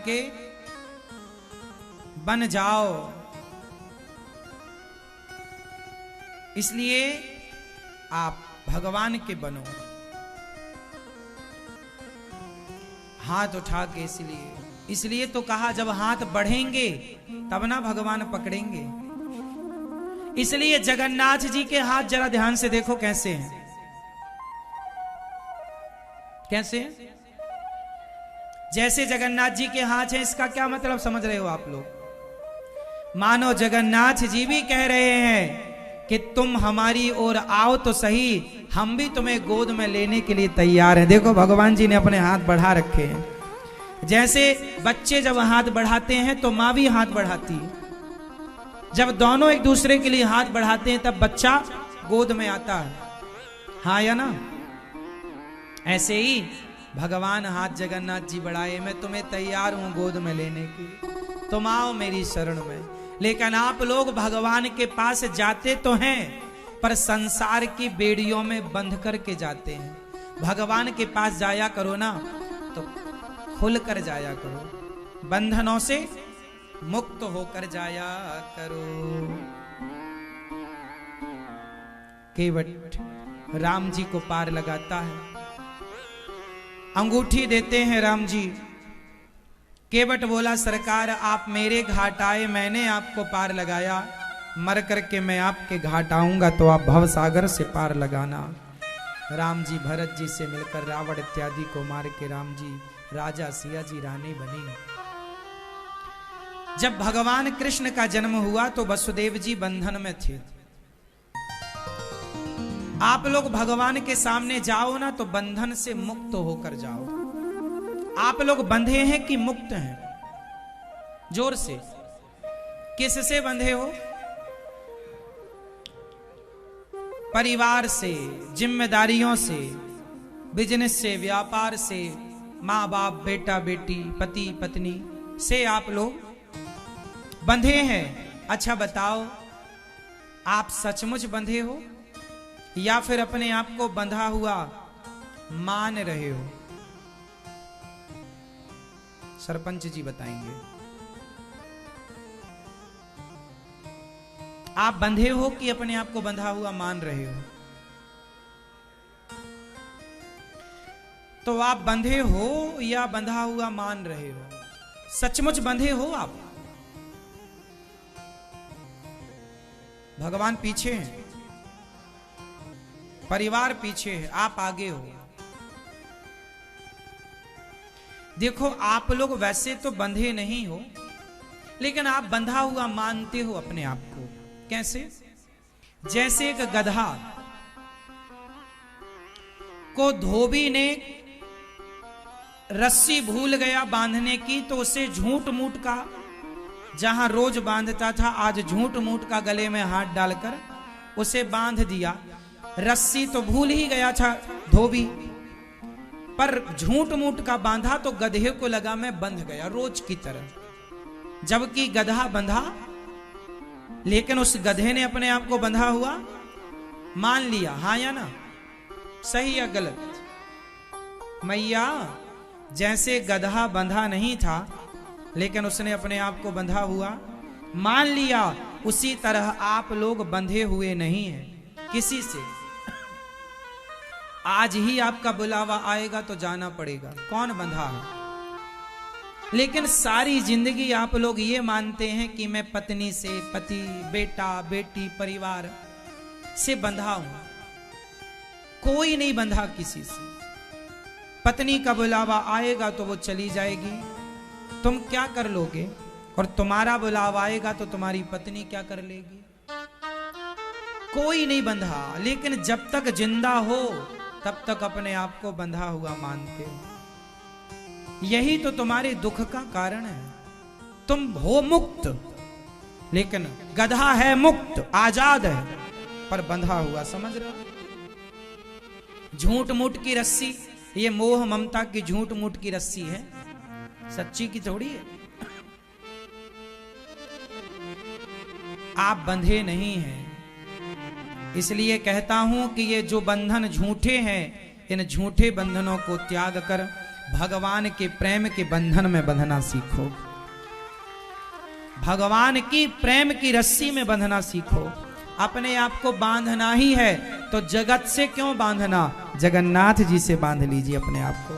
के बन जाओ। इसलिए आप भगवान के बनो। हाथ उठा के इसलिए तो कहा जब हाथ बढ़ेंगे तब ना भगवान पकड़ेंगे। इसलिए जगन्नाथ जी के हाथ जरा ध्यान से देखो कैसे हैं, कैसे हैं? जैसे जगन्नाथ जी के हाथ हैं, इसका क्या मतलब समझ रहे हो आप लोग? मानो जगन्नाथ जी भी कह रहे हैं कि तुम हमारी ओर आओ तो सही, हम भी तुम्हें गोद में लेने के लिए तैयार हैं। देखो भगवान जी ने अपने हाथ बढ़ा रखे हैं। जैसे बच्चे जब हाथ बढ़ाते हैं तो माँ भी हाथ बढ़ाती है। जब दोनों एक दूसरे के लिए हाथ बढ़ाते हैं तब बच्चा गोद में आता है, हाँ या ना? ऐसे ही भगवान हाथ जगन्नाथ जी बढ़ाए, मैं तुम्हें तैयार हूं गोद में लेने की, तुम आओ मेरी शरण में। लेकिन आप लोग भगवान के पास जाते तो हैं पर संसार की बेड़ियों में बंध करके जाते हैं। भगवान के पास जाया करो ना तो खुल कर जाया करो, बंधनों से मुक्त होकर जाया करो। केवट राम जी को पार लगाता है, अंगूठी देते हैं राम जी। केवट बोला सरकार आप मेरे घाट आए, मैंने आपको पार लगाया, मर करके मैं आपके घाट आऊंगा तो आप भव सागर से पार लगाना। राम जी भरत जी से मिलकर रावण इत्यादि को मार के राम जी राजा, सिया जी रानी बनी। जब भगवान कृष्ण का जन्म हुआ तो वसुदेव जी बंधन में थे। आप लोग भगवान के सामने जाओ ना तो बंधन से मुक्त होकर जाओ। आप लोग बंधे हैं कि मुक्त हैं? जोर से, किससे बंधे हो? परिवार से, जिम्मेदारियों से, बिजनेस से, व्यापार से, माँ बाप, बेटा बेटी, पति पत्नी से आप लोग बंधे हैं। अच्छा बताओ, आप सचमुच बंधे हो या फिर अपने आप को बंधा हुआ मान रहे हो? सरपंच जी बताएंगे। आप बंधे हो कि अपने आप को बंधा हुआ मान रहे हो? तो आप बंधे हो या बंधा हुआ मान रहे हो? सचमुच बंधे हो आप? भगवान पीछे हैं, परिवार पीछे है, आप आगे हो। देखो आप लोग वैसे तो बंधे नहीं हो, लेकिन आप बंधा हुआ मानते हो अपने आप को। कैसे? जैसे एक गधा को धोबी ने रस्सी भूल गया बांधने की तो उसे झूठ मूठ का, जहां रोज बांधता था आज झूठ मूठ का गले में हाथ डालकर उसे बांध दिया। रस्सी तो भूल ही गया था धोबी, पर झूठ मूठ का बांधा तो गधे को लगा मैं बंध गया रोज की तरह। जबकि गधा बंधा, लेकिन उस गधे ने अपने आप को बंधा हुआ मान लिया, हाँ या ना? सही या गलत? मैया, जैसे गधा बंधा नहीं था लेकिन उसने अपने आप को बंधा हुआ मान लिया, उसी तरह आप लोग बंधे हुए नहीं हैं किसी से। आज ही आपका बुलावा आएगा तो जाना पड़ेगा, कौन बंधा है? लेकिन सारी जिंदगी आप लोग ये मानते हैं कि मैं पत्नी से, पति, बेटा, बेटी, परिवार से बंधा हूं। कोई नहीं बंधा किसी से। पत्नी का बुलावा आएगा तो वो चली जाएगी, तुम क्या कर लोगे? और तुम्हारा बुलावा आएगा तो तुम्हारी पत्नी क्या कर लेगी? कोई नहीं बंधा, लेकिन जब तक जिंदा हो तब तक अपने आप को बंधा हुआ मानते हो। यही तो तुम्हारे दुख का कारण है। तुम हो मुक्त, लेकिन गधा है मुक्त, आजाद है, पर बंधा हुआ, समझ रहे हो? झूठ मूठ की रस्सी, ये मोह ममता की झूठ मूठ की रस्सी है, सच्ची की थोड़ी है। आप बंधे नहीं हैं, इसलिए कहता हूं कि ये जो बंधन झूठे हैं, इन झूठे बंधनों को त्याग कर भगवान के प्रेम के बंधन में बंधना सीखो, भगवान की प्रेम की रस्सी में बंधना सीखो। अपने आप को बांधना ही है तो जगत से क्यों बांधना, जगन्नाथ जी से बांध लीजिए अपने आप को।